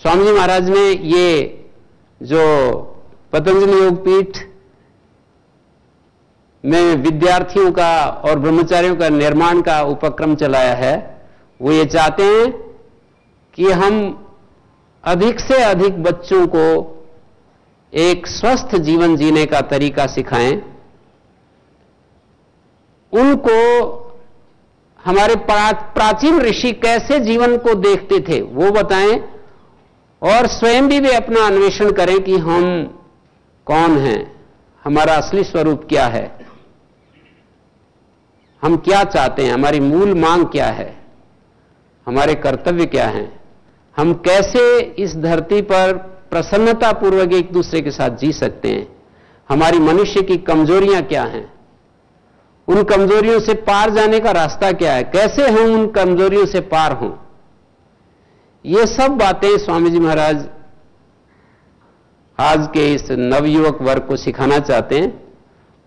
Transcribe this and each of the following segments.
स्वामी जी महाराज ने ये जो पतंजलि योगपीठ में विद्यार्थियों का और ब्रह्मचारियों का निर्माण का उपक्रम चलाया है, वो ये चाहते हैं कि हम अधिक से अधिक बच्चों को एक स्वस्थ जीवन जीने का तरीका सिखाएं, उनको हमारे प्राचीन ऋषि कैसे जीवन को देखते थे वो बताएं, और स्वयं भी वे अपना अन्वेषण करें कि हम कौन हैं, हमारा असली स्वरूप क्या है, हम क्या चाहते हैं, हमारी मूल मांग क्या है, हमारे कर्तव्य क्या हैं, हम कैसे इस धरती पर प्रसन्नतापूर्वक एक दूसरे के साथ जी सकते हैं, हमारी मनुष्य की कमजोरियां क्या हैं, उन कमजोरियों से पार जाने का रास्ता क्या है, कैसे हम उन कमजोरियों से पार हों। ये सब बातें स्वामी जी महाराज आज के इस नवयुवक वर्ग को सिखाना चाहते हैं।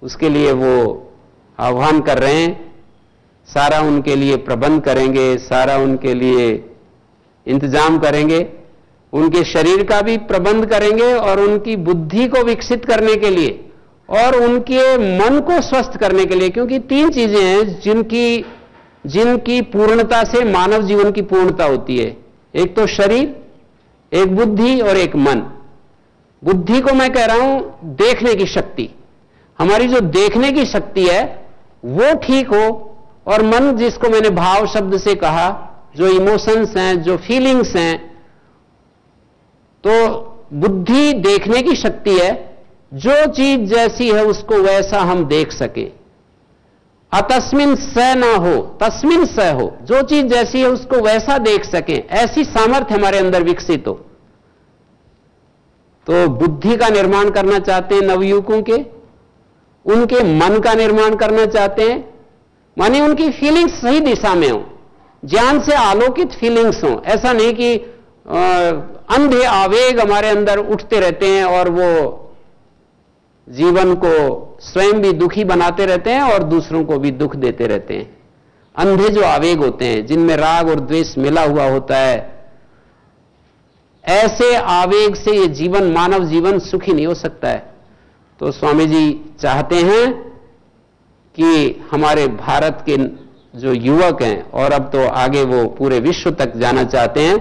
उसके लिए वो आह्वान कर रहे हैं, सारा उनके लिए प्रबंध करेंगे, सारा उनके लिए इंतजाम करेंगे, उनके शरीर का भी प्रबंध करेंगे और उनकी बुद्धि को विकसित करने के लिए और उनके मन को स्वस्थ करने के लिए, क्योंकि तीन चीजें हैं जिनकी पूर्णता से मानव जीवन की पूर्णता होती है, एक तो शरीर, एक बुद्धि और एक मन। बुद्धि को मैं कह रहा हूं देखने की शक्ति, हमारी जो देखने की शक्ति है वो ठीक हो, और मन जिसको मैंने भाव शब्द से कहा, जो इमोशंस हैं, जो फीलिंग्स हैं, तो बुद्धि देखने की शक्ति है, जो चीज जैसी है उसको वैसा हम देख सके, अतस्मिन स ना हो तस्मिन स हो, जो चीज जैसी है उसको वैसा देख सके, ऐसी सामर्थ्य हमारे अंदर विकसित हो। तो बुद्धि का निर्माण करना चाहते हैं नवयुवकों के, उनके मन का निर्माण करना चाहते हैं, माने उनकी फीलिंग्स सही दिशा में हो, ज्ञान से आलोकित फीलिंग्स हो। ऐसा नहीं कि अंधे आवेग हमारे अंदर उठते रहते हैं और वो जीवन को स्वयं भी दुखी बनाते रहते हैं और दूसरों को भी दुख देते रहते हैं। अंधे जो आवेग होते हैं, जिनमें राग और द्वेष मिला हुआ होता है, ऐसे आवेग से ये जीवन, मानव जीवन सुखी नहीं हो सकता है। तो स्वामी जी चाहते हैं कि हमारे भारत के जो युवक हैं, और अब तो आगे वो पूरे विश्व तक जाना चाहते हैं,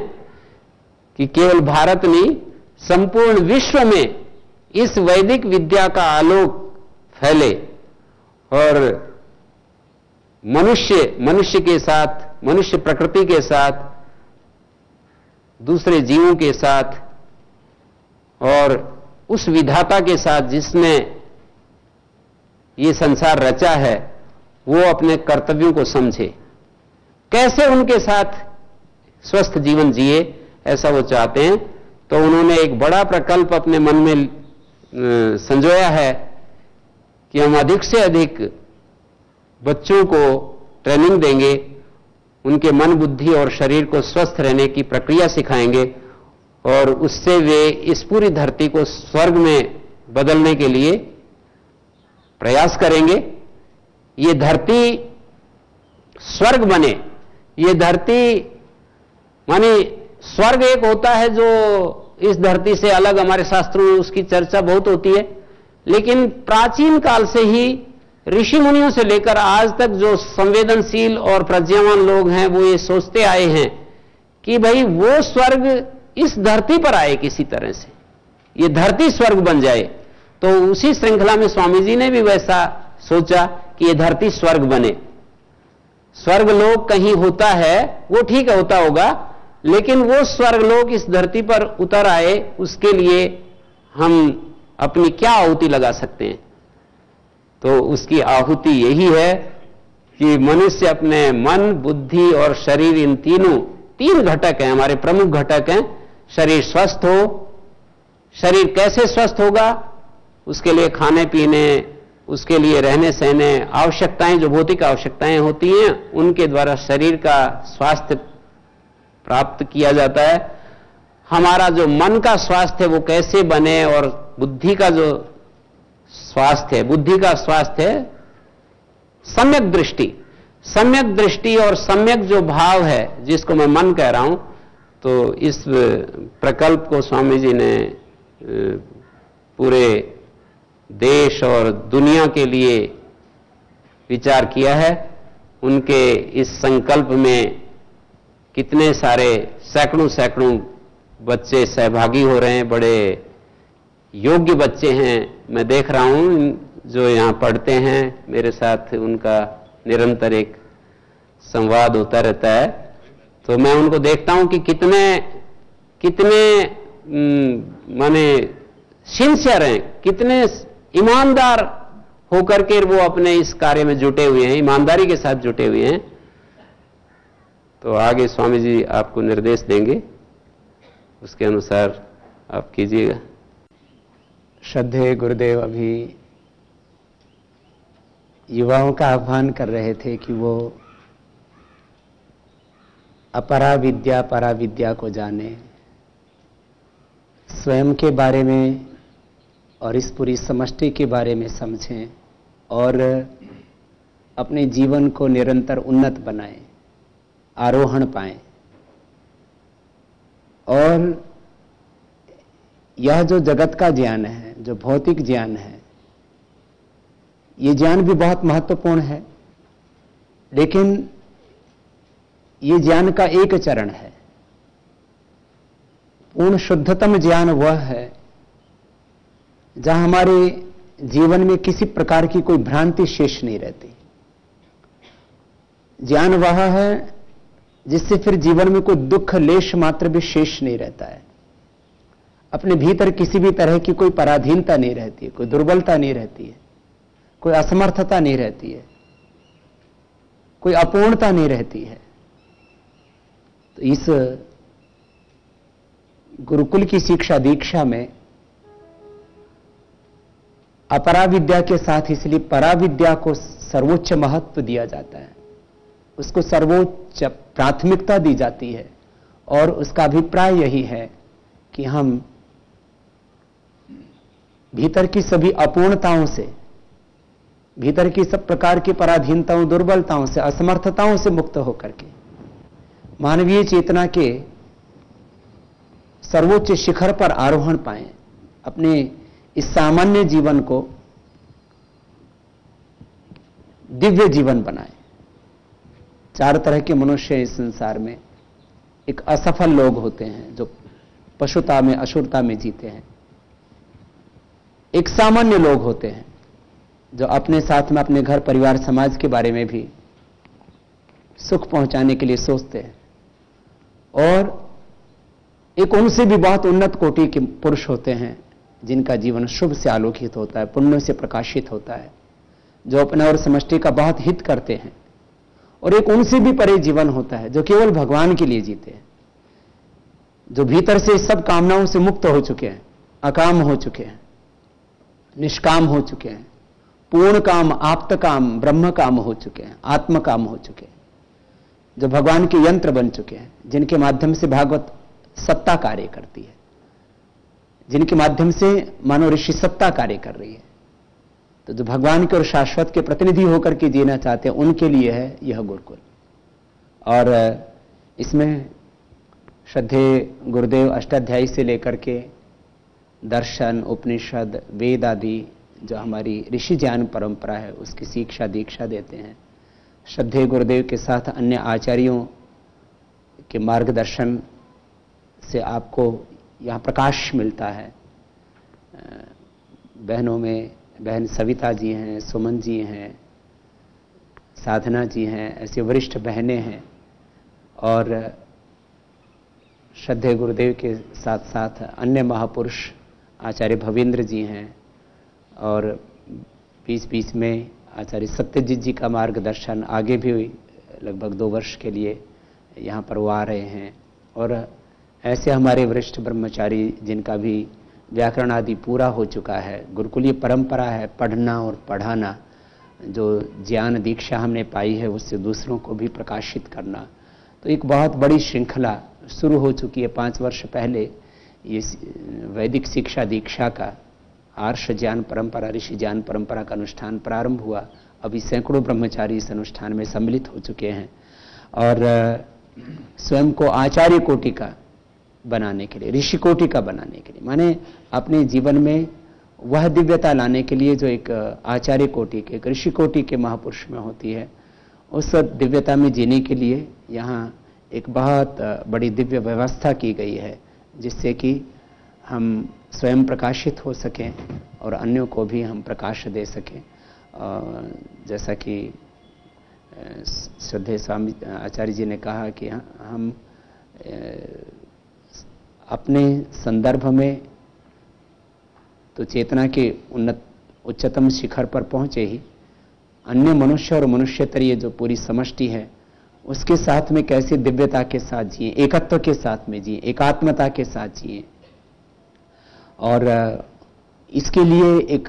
कि केवल भारत नहीं संपूर्ण विश्व में इस वैदिक विद्या का आलोक फैले और मनुष्य के साथ, मनुष्य प्रकृति के साथ, दूसरे जीवों के साथ और उस विधाता के साथ जिसने ये संसार रचा है, वो अपने कर्तव्यों को समझे, कैसे उनके साथ स्वस्थ जीवन जिए, ऐसा वो चाहते हैं। तो उन्होंने एक बड़ा प्रकल्प अपने मन में संजोया है कि हम अधिक से अधिक बच्चों को ट्रेनिंग देंगे, उनके मन, बुद्धि और शरीर को स्वस्थ रहने की प्रक्रिया सिखाएंगे, और उससे वे इस पूरी धरती को स्वर्ग में बदलने के लिए प्रयास करेंगे। ये धरती स्वर्ग बने, ये धरती माने स्वर्ग एक होता है जो इस धरती से अलग, हमारे शास्त्रों में उसकी चर्चा बहुत होती है, लेकिन प्राचीन काल से ही ऋषि मुनियों से लेकर आज तक जो संवेदनशील और प्रज्ञावान लोग हैं वो ये सोचते आए हैं कि भाई वो स्वर्ग इस धरती पर आए, किसी तरह से ये धरती स्वर्ग बन जाए। तो उसी श्रृंखला में स्वामी जी ने भी वैसा सोचा कि ये धरती स्वर्ग बने। स्वर्गलोक कहीं होता है, वो ठीक होता होगा, लेकिन वो स्वर्गलोक इस धरती पर उतर आए, उसके लिए हम अपनी क्या आहुति लगा सकते हैं? तो उसकी आहुति यही है कि मनुष्य अपने मन, बुद्धि और शरीर, इन तीन घटक हैं, हमारे प्रमुख घटक हैं। शरीर स्वस्थ हो, शरीर कैसे स्वस्थ होगा? उसके लिए खाने पीने, उसके लिए रहने सहने आवश्यकताएं, जो भौतिक आवश्यकताएं होती हैं, उनके द्वारा शरीर का स्वास्थ्य प्राप्त किया जाता है। हमारा जो मन का स्वास्थ्य है वो कैसे बने, और बुद्धि का जो स्वास्थ्य है, बुद्धि का स्वास्थ्य है सम्यक दृष्टि। सम्यक दृष्टि और सम्यक जो भाव है, जिसको मैं मन कह रहा हूं, तो इस प्रकल्प को स्वामी जी ने पूरे देश और दुनिया के लिए विचार किया है। उनके इस संकल्प में कितने सारे सैकड़ों बच्चे सहभागी हो रहे हैं, बड़े योग्य बच्चे हैं। मैं देख रहा हूं जो यहां पढ़ते हैं मेरे साथ, उनका निरंतर एक संवाद होता रहता है, तो मैं उनको देखता हूं कि कितने माने सिंसियर हैं, कितने ईमानदार होकर के वो अपने इस कार्य में जुटे हुए हैं, ईमानदारी के साथ जुटे हुए हैं। तो आगे स्वामी जी आपको निर्देश देंगे, उसके अनुसार आप कीजिएगा। श्रद्धेय गुरुदेव अभी युवाओं का आह्वान कर रहे थे कि वो अपरा विद्या परा विद्या को जाने, स्वयं के बारे में और इस पूरी समष्टि के बारे में समझें और अपने जीवन को निरंतर उन्नत बनाएं, आरोहण पाएं। और यह जो जगत का ज्ञान है, जो भौतिक ज्ञान है, ये ज्ञान भी बहुत महत्वपूर्ण है, लेकिन ये ज्ञान का एक चरण है। पूर्ण शुद्धतम ज्ञान वह है जहां हमारे जीवन में किसी प्रकार की कोई भ्रांति शेष नहीं रहती। ज्ञान वह है जिससे फिर जीवन में कोई दुख लेश मात्र भी शेष नहीं रहता है। अपने भीतर किसी भी तरह की कोई पराधीनता नहीं रहती है, कोई दुर्बलता नहीं रहती है, कोई असमर्थता नहीं रहती है, कोई अपूर्णता नहीं रहती है। तो इस गुरुकुल की शिक्षा दीक्षा में अपरा विद्या के साथ इसलिए परा विद्या को सर्वोच्च महत्व दिया जाता है, उसको सर्वोच्च प्राथमिकता दी जाती है। और उसका अभिप्राय यही है कि हम भीतर की सभी अपूर्णताओं से, भीतर की सब प्रकार की पराधीनताओं, दुर्बलताओं से, असमर्थताओं से मुक्त होकर के मानवीय चेतना के सर्वोच्च शिखर पर आरोहण पाएं, अपने इस सामान्य जीवन को दिव्य जीवन बनाएं। चार तरह के मनुष्य इस संसार में। एक असफल लोग होते हैं जो पशुता में, असुरता में जीते हैं। एक सामान्य लोग होते हैं जो अपने साथ में अपने घर परिवार समाज के बारे में भी सुख पहुंचाने के लिए सोचते हैं। और एक उनसे भी बहुत उन्नत कोटि के पुरुष होते हैं जिनका जीवन शुभ से आलोकित होता है, पुण्य से प्रकाशित होता है, जो अपने और समष्टि का बहुत हित करते हैं। और एक उनसे भी परे जीवन होता है जो केवल भगवान के लिए जीते हैं, जो भीतर से सब कामनाओं से मुक्त हो चुके हैं, अकाम हो चुके हैं, निष्काम हो चुके हैं, पूर्ण काम, आप्त काम, ब्रह्म काम हो चुके हैं, आत्म काम हो चुके हैं, जो भगवान के यंत्र बन चुके हैं, जिनके माध्यम से भागवत सत्ता कार्य करती है, जिनके माध्यम से मानो ऋषि सत्ता कार्य कर रही है। तो जो भगवान के और शाश्वत के प्रतिनिधि होकर के जीना चाहते हैं, उनके लिए है यह गुरुकुल। और इसमें श्रद्धेय गुरुदेव अष्टाध्यायी से लेकर के दर्शन, उपनिषद, वेद आदि जो हमारी ऋषि ज्ञान परंपरा है उसकी शिक्षा दीक्षा देते हैं। श्रद्धेय गुरुदेव के साथ अन्य आचार्यों के मार्गदर्शन से आपको यहाँ प्रकाश मिलता है। बहनों में बहन सविता जी हैं, सुमन जी हैं, साधना जी हैं, ऐसे वरिष्ठ बहनें हैं। और श्रद्धेय गुरुदेव के साथ साथ अन्य महापुरुष आचार्य भवेंद्र जी हैं। और बीच बीच में आचार्य सत्यजीत जी का मार्गदर्शन आगे भी लगभग 2 वर्ष के लिए यहाँ पर वो आ रहे हैं। और ऐसे हमारे वरिष्ठ ब्रह्मचारी जिनका भी व्याकरण आदि पूरा हो चुका है। गुरुकुलीय परंपरा है पढ़ना और पढ़ाना, जो ज्ञान दीक्षा हमने पाई है उससे दूसरों को भी प्रकाशित करना। तो एक बहुत बड़ी श्रृंखला शुरू हो चुकी है। 5 वर्ष पहले ये वैदिक शिक्षा दीक्षा का आर्ष ज्ञान परंपरा, ऋषि ज्ञान परंपरा का अनुष्ठान प्रारंभ हुआ। अभी सैकड़ों ब्रह्मचारी इस अनुष्ठान में सम्मिलित हो चुके हैं और स्वयं को आचार्य कोटि का बनाने के लिए, ऋषिकोटि का बनाने के लिए, माने अपने जीवन में वह दिव्यता लाने के लिए जो एक आचार्य कोटि के, एक ऋषि कोटि के महापुरुष में होती है, उस दिव्यता में जीने के लिए यहाँ एक बहुत बड़ी दिव्य व्यवस्था की गई है, जिससे कि हम स्वयं प्रकाशित हो सकें और अन्यों को भी हम प्रकाश दे सकें। जैसा कि श्रद्धेय स्वामी आचार्य जी ने कहा कि हम अपने संदर्भ में तो चेतना के उच्चतम शिखर पर पहुंचे ही, अन्य मनुष्य और मनुष्यतर ये जो पूरी समष्टि है उसके साथ में कैसे दिव्यता के साथ जिए, एकत्व के साथ में जिए, एकात्मता के साथ जिए। और इसके लिए एक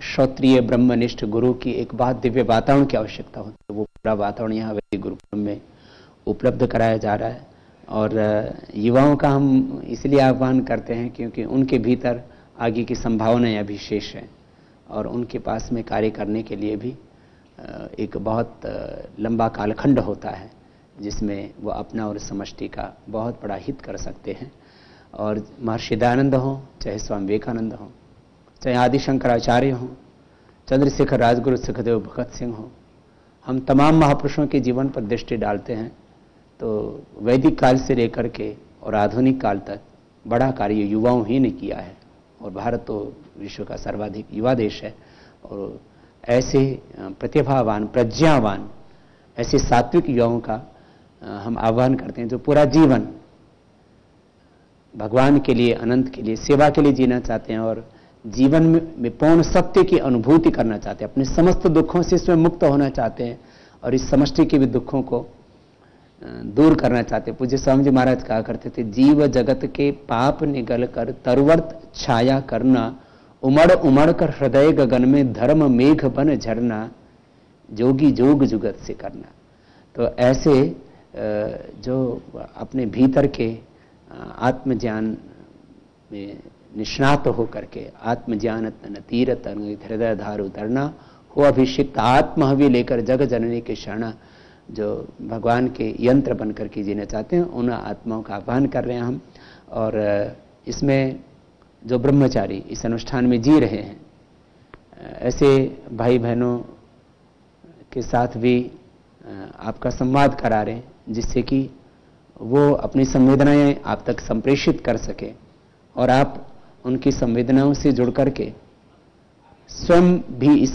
श्रोत्रिय ब्रह्मनिष्ठ गुरु की एक बहुत दिव्य वातावरण की आवश्यकता होती है। वो पूरा वातावरण यहाँ वैदिक गुरुकुल में उपलब्ध कराया जा रहा है। और युवाओं का हम इसलिए आह्वान करते हैं क्योंकि उनके भीतर आगे की संभावनाएं अभी शेष हैं और उनके पास में कार्य करने के लिए भी एक बहुत लंबा कालखंड होता है जिसमें वो अपना और समष्टि का बहुत बड़ा हित कर सकते हैं। और महर्षि दयानंद हों, चाहे स्वामी विवेकानंद हों, चाहे आदि शंकराचार्य हों, चंद्रशेखर राजगुरु, सुखदेव भगत सिंह हों, हम तमाम महापुरुषों के जीवन पर दृष्टि डालते हैं तो वैदिक काल से लेकर के और आधुनिक काल तक बड़ा कार्य युवाओं ही ने किया है। और भारत तो विश्व का सर्वाधिक युवा देश है। और ऐसे प्रतिभावान, प्रज्ञावान, ऐसे सात्विक युवाओं का हम आह्वान करते हैं जो पूरा जीवन भगवान के लिए, अनंत के लिए, सेवा के लिए जीना चाहते हैं और जीवन में पूर्ण सत्य की अनुभूति करना चाहते हैं, अपने समस्त दुखों से स्वयं मुक्त होना चाहते हैं और इस समष्टि के भी दुखों को दूर करना चाहते हैं। पूज्य स्वामी जी महाराज कहा करते थे, जीव जगत के पाप निगल कर तरवर्त छाया करना, उमड़ उमड़ कर हृदय गगन में धर्म मेघ बन झरना, जोगी जोग जुगत से करना। तो ऐसे जो अपने भीतर के आत्मज्ञान में निष्णात होकर के आत्मज्ञान तन तीर तन हृदय धार उतरना, हो अभिषिक्त आत्महवि लेकर जग जननी के शरणा, जो भगवान के यंत्र बन करके जीना चाहते हैं उन आत्माओं का आह्वान कर रहे हैं हम। और इसमें जो ब्रह्मचारी इस अनुष्ठान में जी रहे हैं, ऐसे भाई बहनों के साथ भी आपका संवाद करा रहे हैं जिससे कि वो अपनी संवेदनाएं आप तक संप्रेषित कर सके और आप उनकी संवेदनाओं से जुड़ करके स्वयं भी इस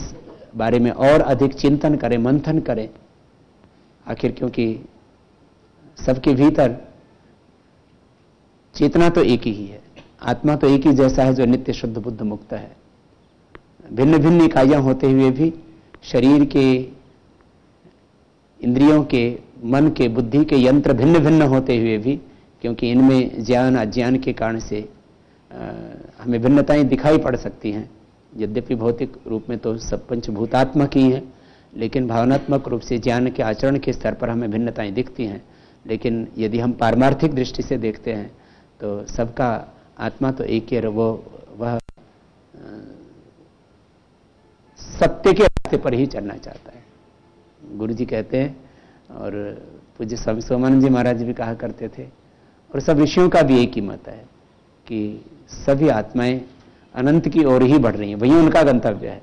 बारे में और अधिक चिंतन करें, मंथन करें। आखिर क्योंकि सबके भीतर चेतना तो एक ही है, आत्मा तो एक ही जैसा है जो नित्य शुद्ध बुद्ध मुक्त है। भिन्न भिन्न इकाइयां होते हुए भी शरीर के, इंद्रियों के, मन के, बुद्धि के यंत्र भिन्न भिन्न होते हुए भी, क्योंकि इनमें ज्ञान अज्ञान के कारण से हमें भिन्नताएं दिखाई पड़ सकती हैं। यद्यपि भौतिक रूप में तो सब पंचभूतात्मक ही हैं, लेकिन भावनात्मक रूप से ज्ञान के आचरण के स्तर पर हमें भिन्नताएं दिखती हैं। लेकिन यदि हम पारमार्थिक दृष्टि से देखते हैं तो सबका आत्मा तो एक ही है, वह सत्य के रास्ते पर ही चलना चाहता है। गुरु जी कहते हैं और पूज्य स्वामी सोमानंद जी महाराज भी कहा करते थे और सब ऋषियों का भी एक ही मत है कि सभी आत्माएं अनंत की ओर ही बढ़ रही हैं, वही उनका गंतव्य है।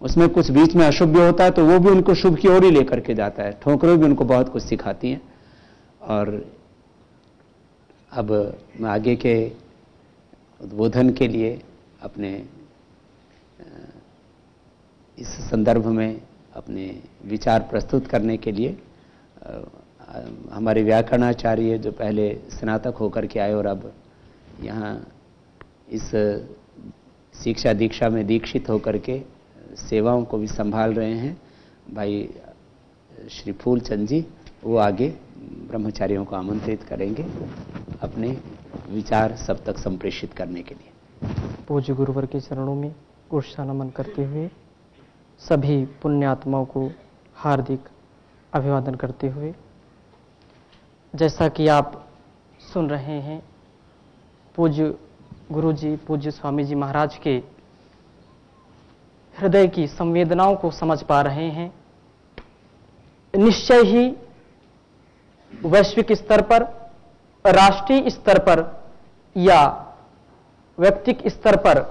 उसमें कुछ बीच में अशुभ होता है तो वो भी उनको शुभ की ओर ही लेकर के जाता है। ठोकरें भी उनको बहुत कुछ सिखाती हैं। और अब मैं आगे के उद्बोधन के लिए अपने इस संदर्भ में अपने विचार प्रस्तुत करने के लिए हमारे व्याकरणाचार्य जो पहले स्नातक होकर के आए और अब यहाँ इस शिक्षा दीक्षा में दीक्षित होकर के सेवाओं को भी संभाल रहे हैं, भाई श्री फूलचंद जी, वो आगे ब्रह्मचारियों को आमंत्रित करेंगे अपने विचार सब तक संप्रेषित करने के लिए। पूज्य गुरुवर के चरणों में गुरुसा नमन करते हुए सभी पुण्यात्माओं को हार्दिक अभिवादन करते हुए, जैसा कि आप सुन रहे हैं पूज्य गुरु जी, पूज्य स्वामी जी महाराज के हृदय की संवेदनाओं को समझ पा रहे हैं। निश्चय ही वैश्विक स्तर पर राष्ट्रीय स्तर पर या व्यक्तिक स्तर पर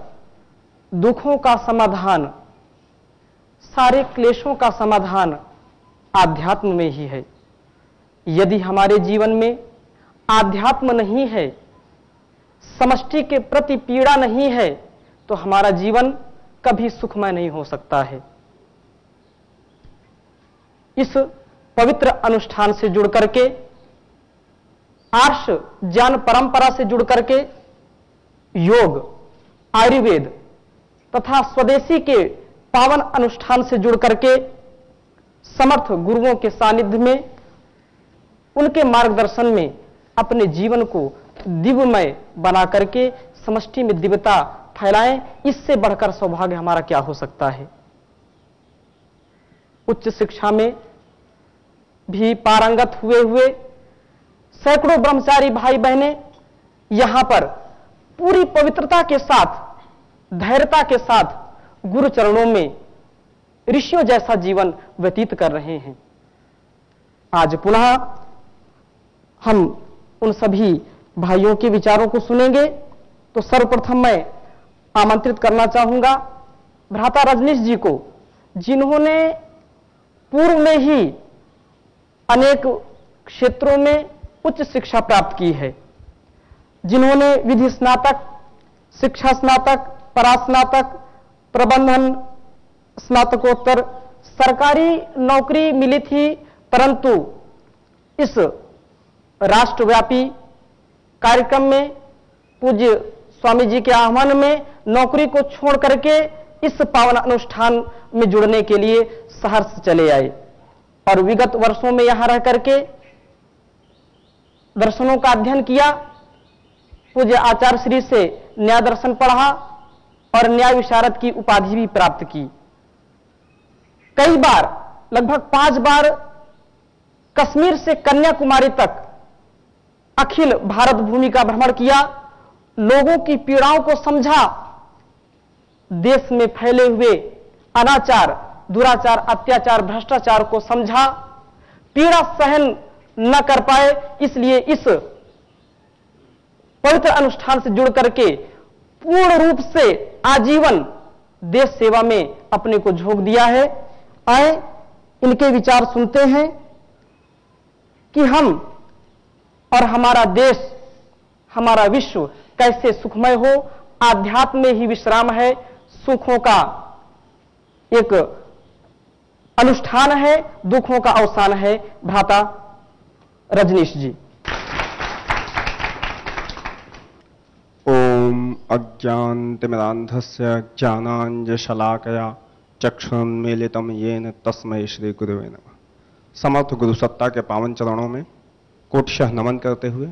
दुखों का समाधान, सारे क्लेशों का समाधान आध्यात्म में ही है। यदि हमारे जीवन में आध्यात्म नहीं है, समष्टि के प्रति पीड़ा नहीं है, तो हमारा जीवन कभी सुखमय नहीं हो सकता है। इस पवित्र अनुष्ठान से जुड़ करके, आर्ष ज्ञान परंपरा से जुड़ करके, योग, आयुर्वेद तथा स्वदेशी के पावन अनुष्ठान से जुड़ करके, समर्थ गुरुओं के सानिध्य में, उनके मार्गदर्शन में अपने जीवन को दिव्यमय बना करके समष्टि में दिव्यता फैलाएं। इससे बढ़कर सौभाग्य हमारा क्या हो सकता है। उच्च शिक्षा में भी पारंगत हुए हुए सैकड़ों ब्रह्मचारी भाई बहनें यहां पर पूरी पवित्रता के साथ, धैर्यता के साथ गुरु चरणों में ऋषियों जैसा जीवन व्यतीत कर रहे हैं। आज पुनः हम उन सभी भाइयों के विचारों को सुनेंगे। तो सर्वप्रथम मैं आमंत्रित करना चाहूंगा भ्राता रजनीश जी को, जिन्होंने पूर्व में ही अनेक क्षेत्रों में उच्च शिक्षा प्राप्त की है, जिन्होंने विधि स्नातक, शिक्षा स्नातक, परास्नातक, प्रबंधन स्नातकोत्तर, सरकारी नौकरी मिली थी, परंतु इस राष्ट्रव्यापी कार्यक्रम में, पूज्य स्वामी जी के आह्वान में नौकरी को छोड़ करके इस पावन अनुष्ठान में जुड़ने के लिए सहर्ष चले आए और विगत वर्षों में यहां रह करके दर्शनों का अध्ययन किया। पूज्य आचार्य श्री से न्याय दर्शन पढ़ा और न्याय विशारद की उपाधि भी प्राप्त की। कई बार, लगभग 5 बार कश्मीर से कन्याकुमारी तक अखिल भारत भूमि का भ्रमण किया, लोगों की पीड़ाओं को समझा, देश में फैले हुए अनाचार, दुराचार, अत्याचार, भ्रष्टाचार को समझा, पीड़ा सहन न कर पाए, इसलिए इस पवित्र अनुष्ठान से जुड़ करके पूर्ण रूप से आजीवन देश सेवा में अपने को झोंक दिया है। आए इनके विचार सुनते हैं कि हम और हमारा देश, हमारा विश्व कैसे सुखमय हो। आध्यात्म में ही विश्राम है, सुखों का एक अनुष्ठान है, दुखों का अवसान है। भ्राता रजनीश जी। ओम अज्ञानतिमिरान्धस्य ज्ञानाञ्जनशलाकया चक्षुरुन्मीलितं येन तस्मै श्री गुरुवे नमः। समर्थ गुरु सत्ता के पावन चरणों में कोटिशः नमन करते हुए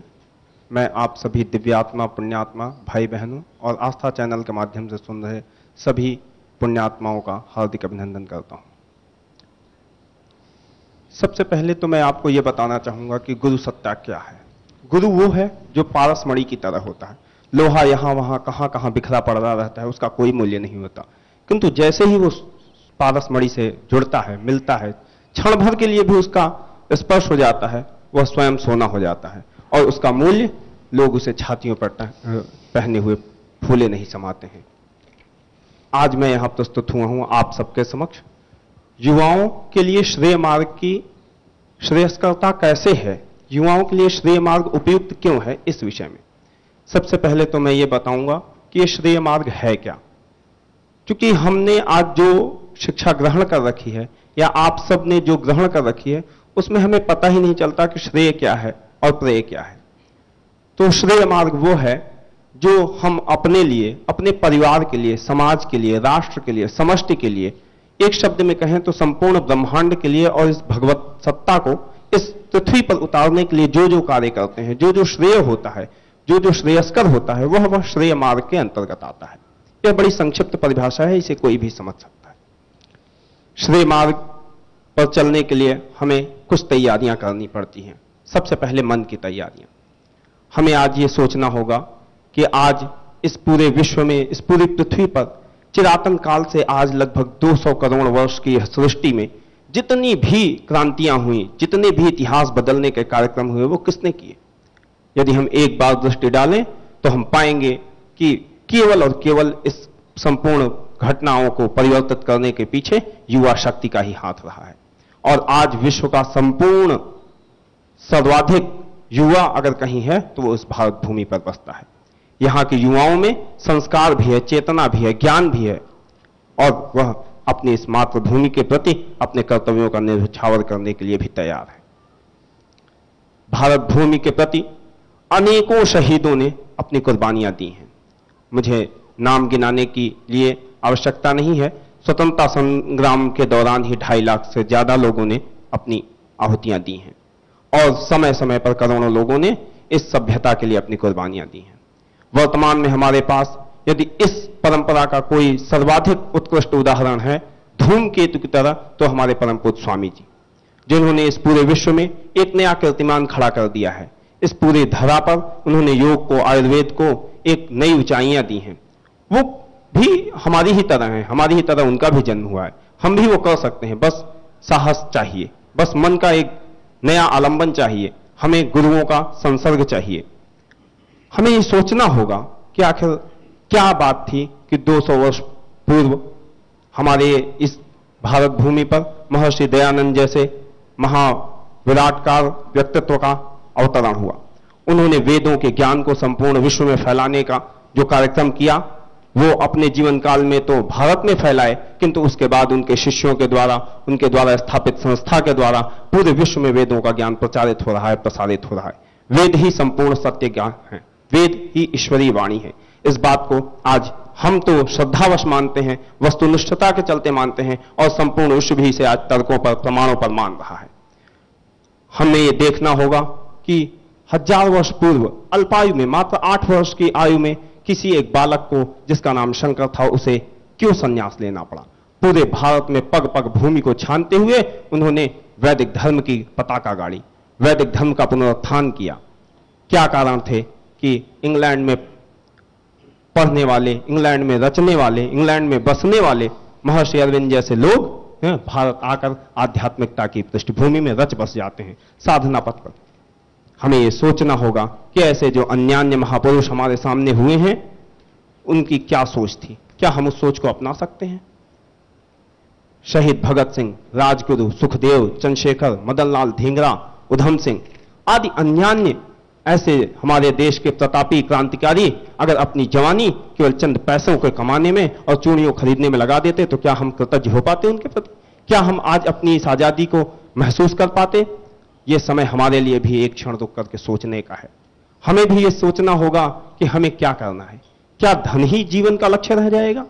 मैं आप सभी दिव्यात्मा, पुण्यात्मा भाई बहनों और आस्था चैनल के माध्यम से सुन रहे सभी पुण्यात्माओं का हार्दिक अभिनंदन करता हूं। सबसे पहले तो मैं आपको यह बताना चाहूंगा कि गुरु सत्ता क्या है। गुरु वो है जो पारसमणि की तरह होता है। लोहा यहां वहां कहां कहां बिखरा पड़ा रहता है, उसका कोई मूल्य नहीं होता, किंतु जैसे ही वो पारसमणि से जुड़ता है, मिलता है, क्षण भर के लिए भी उसका स्पर्श हो जाता है, वह स्वयं सोना हो जाता है और उसका मूल्य लोग उसे छातियों पर पहने हुए फूले नहीं समाते हैं। आज मैं यहां प्रस्तुत हुआ हूं आप सबके समक्ष युवाओं के लिए श्रेय मार्ग की श्रेयस्करता कैसे है, युवाओं के लिए श्रेय मार्ग उपयुक्त क्यों है, इस विषय में सबसे पहले तो मैं ये बताऊंगा कि यह श्रेय मार्ग है क्या। क्योंकि हमने आज जो शिक्षा ग्रहण कर रखी है या आप सब ने जो ग्रहण कर रखी है, उसमें हमें पता ही नहीं चलता कि श्रेय क्या है और प्रेय क्या है। तो श्रेय मार्ग वो है जो हम अपने लिए, अपने परिवार के लिए, समाज के लिए, राष्ट्र के लिए, समष्टि के लिए, एक शब्द में कहें तो संपूर्ण ब्रह्मांड के लिए और इस भगवत सत्ता को इस पृथ्वी पर उतारने के लिए जो जो कार्य करते हैं, जो जो श्रेय होता है, जो जो श्रेयस्कर होता है, वह श्रेय मार्ग के अंतर्गत आता है। यह बड़ी संक्षिप्त परिभाषा है, इसे कोई भी समझ सकता है। श्रेय मार्ग पर चलने के लिए हमें कुछ तैयारियां करनी पड़ती हैं। सबसे पहले मन की तैयारियां। हमें आज ये सोचना होगा कि आज इस पूरे विश्व में, इस पूरी पृथ्वी पर चिरातन काल से आज लगभग 200 करोड़ वर्ष की सृष्टि में जितनी भी क्रांतियां हुई, जितने भी इतिहास बदलने के कार्यक्रम हुए, वो किसने किए? यदि हम एक बार दृष्टि डालें तो हम पाएंगे कि केवल और केवल इस संपूर्ण घटनाओं को परिवर्तित करने के पीछे युवा शक्ति का ही हाथ रहा है। और आज विश्व का संपूर्ण सर्वाधिक युवा अगर कहीं है तो वो इस भारत भूमि पर बसता है। यहां के युवाओं में संस्कार भी है, चेतना भी है, ज्ञान भी है, और वह अपनी इस मातृभूमि के प्रति अपने कर्तव्यों का न्यौछावर करने के लिए भी तैयार है। भारत भूमि के प्रति अनेकों शहीदों ने अपनी कुर्बानियां दी हैं। मुझे नाम गिनाने की लिए आवश्यकता नहीं है। स्वतंत्रता संग्राम के दौरान ही 2.5 लाख से ज्यादा लोगों ने अपनी आहुतियां दी हैं, और समय समय पर करोड़ों लोगों ने इस सभ्यता के लिए अपनी कुर्बानियां दी हैं। वर्तमान में हमारे पास यदि इस परंपरा का कोई सर्वाधिक उत्कृष्ट उदाहरण है धूमकेतु की तरह, तो हमारे परम पूज्य स्वामी जी, जिन्होंने इस पूरे विश्व में एक नया कीर्तिमान खड़ा कर दिया है। इस पूरे धरा पर उन्होंने योग को, आयुर्वेद को एक नई ऊंचाइयां दी हैं। वो भी हमारी ही तरह हैं, हमारी ही तरह उनका भी जन्म हुआ है। हम भी वो कर सकते हैं, बस साहस चाहिए, बस मन का एक नया आलंबन चाहिए, हमें गुरुओं का संसर्ग चाहिए। हमें ये सोचना होगा कि आखिर क्या बात थी कि 200 वर्ष पूर्व हमारे इस भारत भूमि पर महर्षि दयानंद जैसे महाविराटकार व्यक्तित्व का अवतरण हुआ। उन्होंने वेदों के ज्ञान को संपूर्ण विश्व में फैलाने का जो कार्यक्रम किया, वो अपने जीवन काल में तो भारत में फैलाए, किंतु उसके बाद उनके शिष्यों के द्वारा, उनके द्वारा स्थापित संस्था के द्वारा पूरे विश्व में वेदों का ज्ञान प्रचारित हो रहा है, प्रसारित हो रहा है। वेद ही संपूर्ण सत्य ज्ञान है, वेद ही ईश्वरीय वाणी है। इस बात को आज हम तो श्रद्धावश मानते हैं, वस्तुनिष्ठता के चलते मानते हैं, और संपूर्ण विश्व भी इसे आज तर्कों पर, प्रमाणों पर मान रहा है। हमें यह देखना होगा कि 1000 वर्ष पूर्व अल्पायु में, मात्र 8 वर्ष की आयु में किसी एक बालक को, जिसका नाम शंकर था, उसे क्यों संन्यास लेना पड़ा। पूरे भारत में पग पग भूमि को छानते हुए उन्होंने वैदिक धर्म की पताका गाड़ी, वैदिक धर्म का पुनरुत्थान किया। क्या कारण थे कि इंग्लैंड में पढ़ने वाले, इंग्लैंड में रचने वाले, इंग्लैंड में बसने वाले महर्षि अरविंद जैसे लोग भारत आकर आध्यात्मिकता की पृष्ठभूमि में रच बस जाते हैं, साधना पथ पर। हमें यह सोचना होगा कि ऐसे जो अन्यान्य महापुरुष हमारे सामने हुए हैं, उनकी क्या सोच थी, क्या हम उस सोच को अपना सकते हैं। शहीद भगत सिंह, राजगुरु, सुखदेव, चंद्रशेखर, मदनलाल धिंगरा, उधम सिंह आदि अन्यान्य ऐसे हमारे देश के प्रतापी क्रांतिकारी अगर अपनी जवानी केवल चंद पैसों को कमाने में और चूड़ियों खरीदने में लगा देते, तो क्या हम कृतज्ञ हो पाते उनके प्रति? क्या हम आज अपनी इस आजादी को महसूस कर पाते? यह समय हमारे लिए भी एक क्षण रुक करके सोचने का है। हमें भी यह सोचना होगा कि हमें क्या करना है। क्या धन ही जीवन का लक्ष्य रह जाएगा?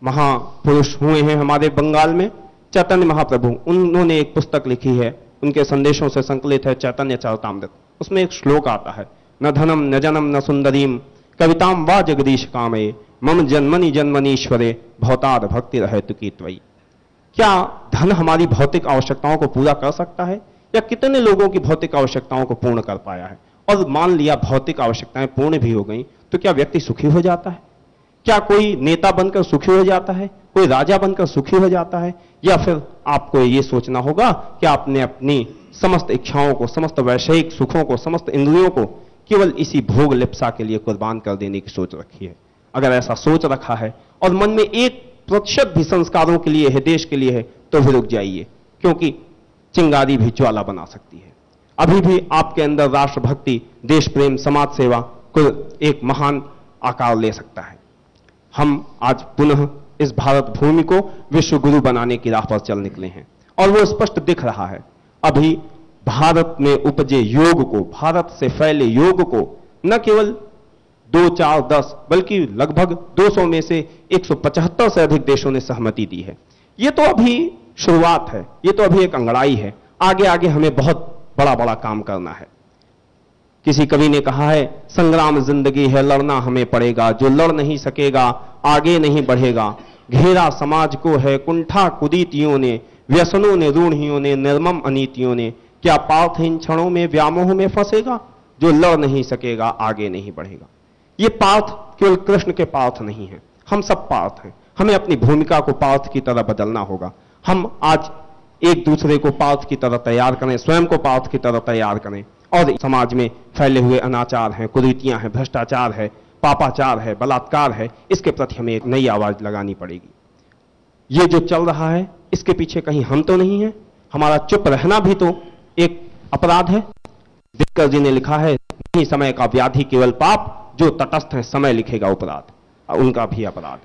महापुरुष हुए हैं हमारे बंगाल में, चैतन्य महाप्रभु, उन्होंने एक पुस्तक लिखी है, उनके संदेशों से संकलित है चैतन्य चरितामृत। उसमें एक श्लोक आता है, न धनम न जनम न सुंदरीम कविताम वा जगदीश कामे मम जन्मनि जन्मनीश्वरे भौताद भक्ति रहे तुकी त्वयि। क्या धन हमारी भौतिक आवश्यकताओं को पूरा कर सकता है? या कितने लोगों की भौतिक आवश्यकताओं को पूर्ण कर पाया है? और मान लिया भौतिक आवश्यकताएं पूर्ण भी हो गई, तो क्या व्यक्ति सुखी हो जाता है? क्या कोई नेता बनकर सुखी हो जाता है? कोई राजा बनकर सुखी हो जाता है? या फिर आपको यह सोचना होगा कि आपने अपनी समस्त इच्छाओं को, समस्त वैषयिक सुखों को, समस्त इंद्रियों को केवल इसी भोग लिप्सा के लिए कुर्बान कर देने की सोच रखी है। अगर ऐसा सोच रखा है और मन में 1% भी संस्कारों के लिए है, देश के लिए है, तो भी रुक जाइए, क्योंकि चिंगारी भी ज्वाला बना सकती है। अभी भी आपके अंदर राष्ट्रभक्ति, देश प्रेम, समाज सेवा को एक महान आकार ले सकता है। हम आज पुनः इस भारत भूमि को विश्व गुरु बनाने की राह पर चल निकले हैं, और वो स्पष्ट दिख रहा है। अभी भारत में उपजे योग को, भारत से फैले योग को न केवल 2, 4, 10 बल्कि लगभग 200 में से 175 से अधिक देशों ने सहमति दी है। ये तो अभी शुरुआत है, ये तो अभी एक अंगड़ाई है। आगे आगे हमें बहुत बड़ा बड़ा काम करना है। किसी कवि ने कहा है, संग्राम जिंदगी है, लड़ना हमें पड़ेगा, जो लड़ नहीं सकेगा आगे नहीं बढ़ेगा। घेरा समाज को है कुंठा कुदीतियों ने, व्यसनों ने, रूढ़ियों ने, निर्मम अनीतियों ने। क्या पार्थ इन क्षणों में व्यामोह में फंसेगा, जो लड़ नहीं सकेगा आगे नहीं बढ़ेगा। ये पार्थ केवल कृष्ण के पार्थ नहीं है, हम सब पार्थ हैं। हमें अपनी भूमिका को पार्थ की तरह बदलना होगा। हम आज एक दूसरे को पार्थ की तरह तैयार करें, स्वयं को पार्थ की तरह तैयार करें, और समाज में फैले हुए अनाचार हैं, कुरीतियां हैं, भ्रष्टाचार है, पापाचार है, बलात्कार है, इसके प्रति हमें एक नई आवाज लगानी पड़ेगी। ये जो चल रहा है इसके पीछे कहीं हम तो नहीं है? हमारा चुप रहना भी तो एक अपराध है। दिनकर जी ने लिखा है, नहीं समय का व्याधि केवल पाप, जो तटस्थ है समय लिखेगा अपराध, उनका भी अपराध।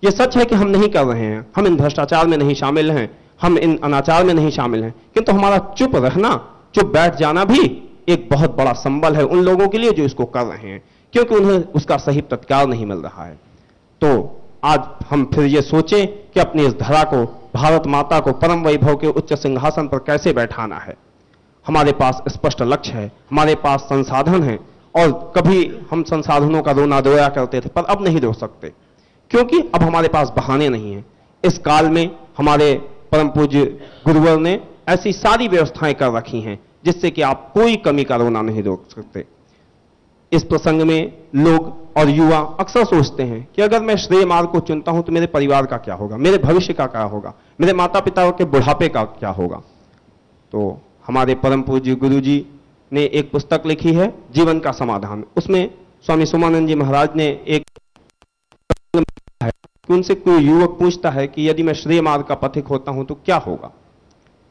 यह सच है कि हम नहीं कर रहे हैं, हम इन भ्रष्टाचार में नहीं शामिल हैं, हम इन अनाचार में नहीं शामिल हैं, किंतु हमारा चुप रहना, चुप बैठ जाना भी एक बहुत बड़ा संबल है उन लोगों के लिए जो इसको कर रहे हैं, क्योंकि उन्हें उसका सही प्रतिकार नहीं मिल रहा है। तो आज हम फिर ये सोचें कि अपनी इस धरा को, भारत माता को परम वैभव के उच्च सिंहासन पर कैसे बैठाना है। हमारे पास स्पष्ट लक्ष्य है, हमारे पास संसाधन है, और कभी हम संसाधनों का रोना रोया करते थे, पर अब नहीं रो सकते, क्योंकि अब हमारे पास बहाने नहीं हैं। इस काल में हमारे परम पूज्य गुरुवर ने ऐसी सारी व्यवस्थाएं कर रखी हैं जिससे कि आप कोई कमी का रोना नहीं रोक सकते। इस प्रसंग में लोग और युवा अक्सर सोचते हैं कि अगर मैं श्रेय मार्ग को चुनता हूं तो मेरे परिवार का क्या होगा, मेरे भविष्य का क्या होगा, मेरे माता पिता के बुढ़ापे का क्या होगा। तो हमारे परम पूज्य गुरु जी ने एक पुस्तक लिखी है, जीवन का समाधान। उसमें स्वामी सोमानंद जी महाराज ने एक है कि उनसे कोई युवक पूछता है कि यदि मैं श्रेय मार्ग का पथिक होता हूं तो क्या होगा,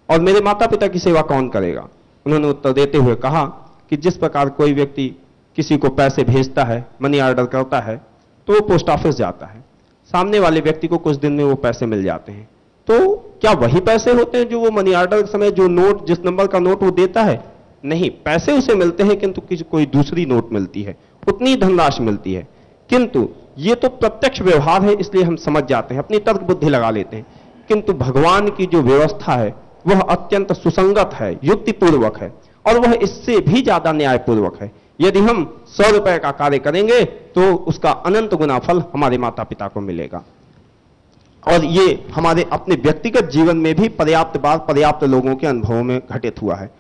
और मेरे माता पिता की सेवा कौन करेगा। उन्होंने उत्तर देते हुए कहा कि जिस प्रकार कोई व्यक्ति किसी को पैसे भेजता है, मनी ऑर्डर करता है, तो वो पोस्ट ऑफिस जाता है, सामने वाले व्यक्ति को कुछ दिन में वो पैसे मिल जाते हैं, तो क्या वही पैसे होते हैं जो वो मनी ऑर्डर के समय जो नोट, जिस नंबर का नोट वो देता है? नहीं, पैसे उसे मिलते हैं किंतु कोई दूसरी नोट मिलती है, उतनी धनराशि मिलती है। किंतु ये तो प्रत्यक्ष व्यवहार है, इसलिए हम समझ जाते हैं, अपनी तर्क बुद्धि लगा लेते हैं। किंतु भगवान की जो व्यवस्था है वह अत्यंत सुसंगत है, युक्तिपूर्वक है, और वह इससे भी ज्यादा न्यायपूर्वक है। यदि हम 100 रुपए का कार्य करेंगे तो उसका अनंत गुना फल हमारे माता पिता को मिलेगा। और ये हमारे अपने व्यक्तिगत जीवन में भी पर्याप्त बार पर्याप्त लोगों के अनुभवों में घटित हुआ है।